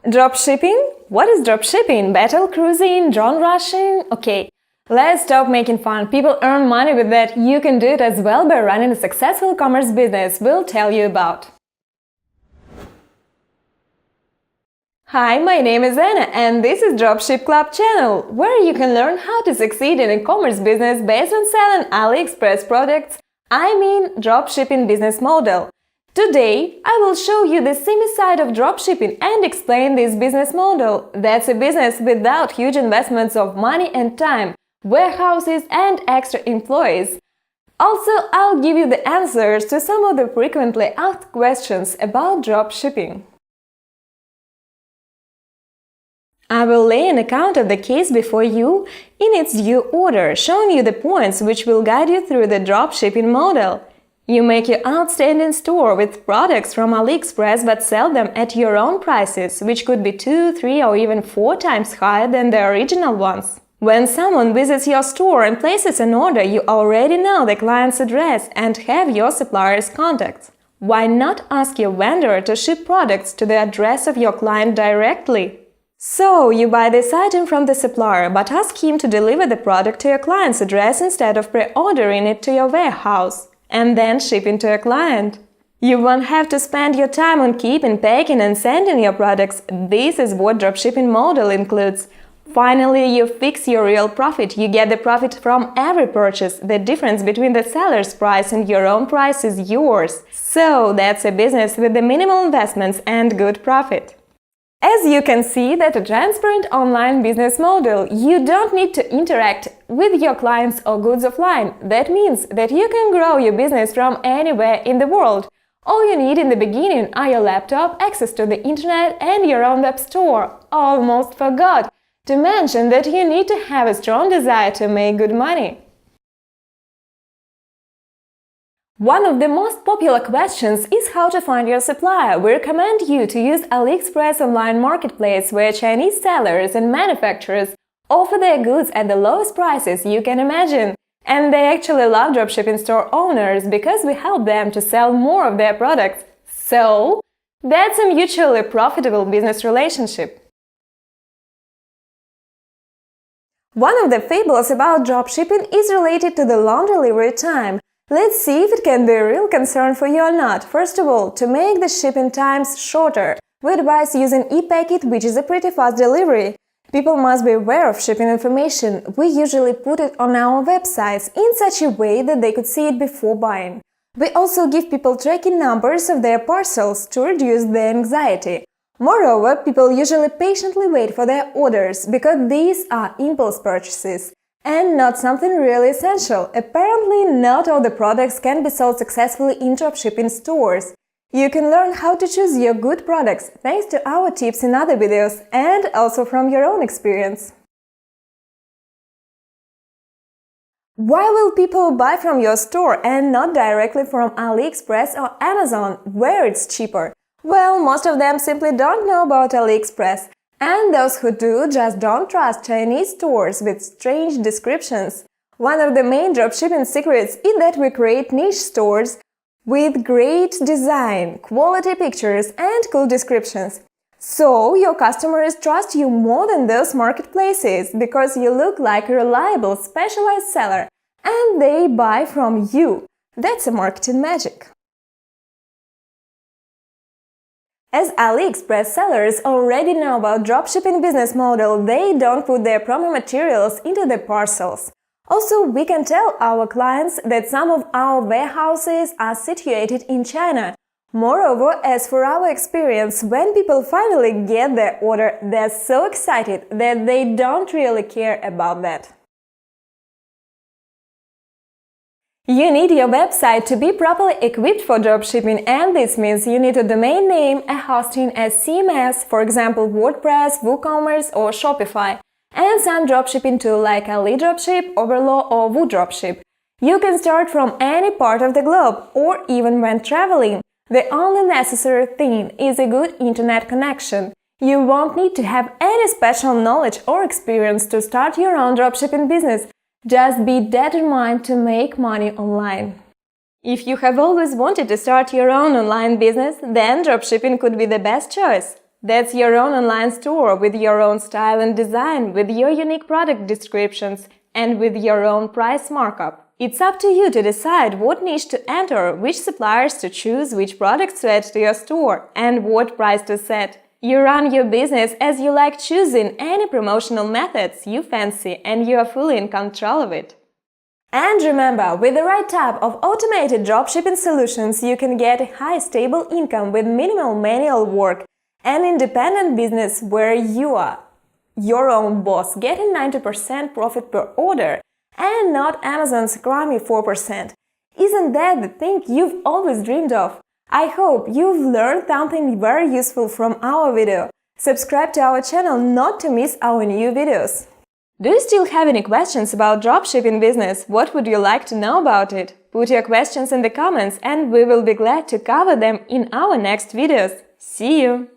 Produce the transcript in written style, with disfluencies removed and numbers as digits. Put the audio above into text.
Dropshipping? What is dropshipping? Battle cruising? Drone rushing? Okay, let's stop making fun. People earn money with that. You can do it as well by running a successful commerce business we'll tell you about. Hi, my name is Anna and this is Dropship Club channel, where you can learn how to succeed in a commerce business based on selling AliExpress products, dropshipping business model. Today, I will show you the semi side of dropshipping and explain this business model. That's a business without huge investments of money and time, warehouses and extra employees. Also, I'll give you the answers to some of the frequently asked questions about dropshipping. I will lay an account of the case before you in its due order, showing you the points which will guide you through the dropshipping model. You make your outstanding store with products from AliExpress but sell them at your own prices, which could be 2, 3 or even 4 times higher than the original ones. When someone visits your store and places an order, you already know the client's address and have your supplier's contacts. Why not ask your vendor to ship products to the address of your client directly? So, you buy this item from the supplier, but ask him to deliver the product to your client's address instead of pre-ordering it to your warehouse and then shipping to your client. You won't have to spend your time on keeping, packing and sending your products. This is what dropshipping model includes. Finally, you fix your real profit. You get the profit from every purchase. The difference between the seller's price and your own price is yours. So, that's a business with the minimal investments and good profit. As you can see, that's a transparent online business model. You don't need to interact with your clients or goods offline. That means that you can grow your business from anywhere in the world. All you need in the beginning are your laptop, access to the internet and your own web store. Almost forgot to mention that you need to have a strong desire to make good money. One of the most popular questions is how to find your supplier. We recommend you to use AliExpress online marketplace, where Chinese sellers and manufacturers offer their goods at the lowest prices you can imagine. And they actually love dropshipping store owners because we help them to sell more of their products. So, that's a mutually profitable business relationship. One of the fables about dropshipping is related to the long delivery time. Let's see if it can be a real concern for you or not. First of all, to make the shipping times shorter, we advise using ePacket, which is a pretty fast delivery. People must be aware of shipping information. We usually put it on our websites in such a way that they could see it before buying. We also give people tracking numbers of their parcels to reduce their anxiety. Moreover, people usually patiently wait for their orders because these are impulse purchases and not something really essential. Apparently, not all the products can be sold successfully in dropshipping stores. You can learn how to choose your good products thanks to our tips in other videos and also from your own experience. Why will people buy from your store and not directly from AliExpress or Amazon, where it's cheaper? Well, most of them simply don't know about AliExpress. And those who do just don't trust Chinese stores with strange descriptions. One of the main dropshipping secrets is that we create niche stores with great design, quality pictures and cool descriptions. So your customers trust you more than those marketplaces because you look like a reliable, specialized seller and they buy from you. That's a marketing magic. As AliExpress sellers already know about dropshipping business model, they don't put their promo materials into the parcels. Also, we can tell our clients that some of our warehouses are situated in China. Moreover, as for our experience, when people finally get their order, they're so excited that they don't really care about that. You need your website to be properly equipped for dropshipping, and this means you need a domain name, a hosting as CMS, for example WordPress, WooCommerce or Shopify, and some dropshipping tool like AliDropship, Overlaw or WooDropship. You can start from any part of the globe or even when traveling. The only necessary thing is a good internet connection. You won't need to have any special knowledge or experience to start your own dropshipping business. Just be determined to make money online. If you have always wanted to start your own online business, then dropshipping could be the best choice. That's your own online store with your own style and design, with your unique product descriptions, and with your own price markup. It's up to you to decide what niche to enter, which suppliers to choose, which products to add to your store, and what price to set. You run your business as you like, choosing any promotional methods you fancy, and you are fully in control of it. And remember, with the right type of automated dropshipping solutions, you can get a high stable income with minimal manual work, an independent business where you are your own boss, getting 90% profit per order, and not Amazon's crummy 4%. Isn't that the thing you've always dreamed of? I hope you've learned something very useful from our video. Subscribe to our channel not to miss our new videos. Do you still have any questions about dropshipping business? What would you like to know about it? Put your questions in the comments and we will be glad to cover them in our next videos. See you!